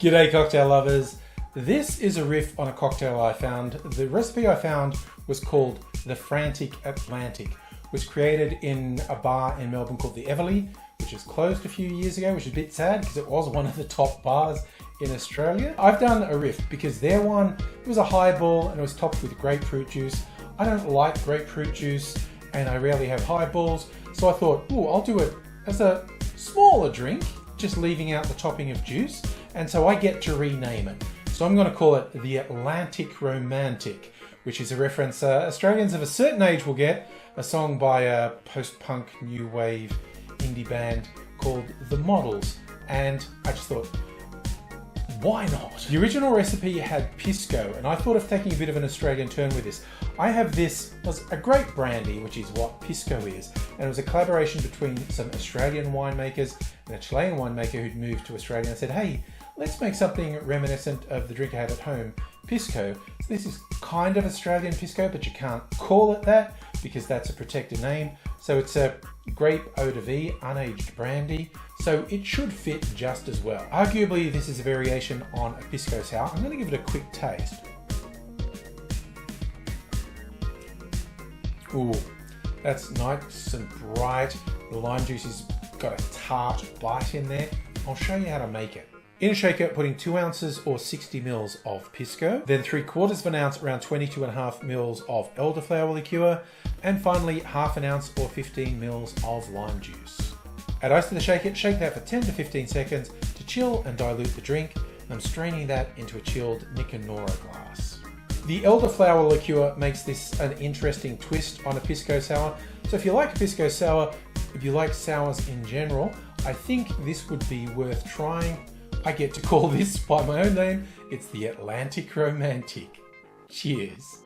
G'day cocktail lovers. This is a riff on a cocktail I found. The recipe I found was called the Frantic Atlantic. It was created in a bar in Melbourne called the Everly, which is closed a few years ago, which is a bit sad because it was one of the top bars in Australia. I've done a riff because their one, it was a highball and it was topped with grapefruit juice. I don't like grapefruit juice and I rarely have highballs, so I thought, I'll do it as a smaller drink, just leaving out the topping of juice, and so I get to rename it. So I'm going to call it the Atlantic Romantic, which is a reference Australians of a certain age will get, a song by a post-punk new wave indie band called The Models, and I just thought, why not? The original recipe had Pisco, and I thought of taking a bit of an Australian turn with this. I have this, was a grape brandy, which is what Pisco is, and it was a collaboration between some Australian winemakers and a Chilean winemaker who'd moved to Australia and said, hey, let's make something reminiscent of the drink I had at home, Pisco. So this is kind of Australian Pisco, but you can't call it that because that's a protected name. So it's a grape eau de vie, unaged brandy, so it should fit just as well. Arguably, this is a variation on a Pisco Sour. I'm going to give it a quick taste. Ooh, that's nice and bright. The lime juice has got a tart bite in there. I'll show you how to make it. In a shaker, putting 2 ounces or 60 mils of Pisco, then 3/4 of an ounce, around 22.5 mils of Elderflower liqueur, and finally ½ ounce or 15 mils of lime juice. Add ice to the shaker, shake that for 10 to 15 seconds to chill and dilute the drink. I'm straining that into a chilled Nicanora glass. The Elderflower liqueur makes this an interesting twist on a Pisco Sour. So if you like a Pisco Sour, if you like sours in general, I think this would be worth trying. I get to call this by my own name. It's the Atlantic Romantic. Cheers.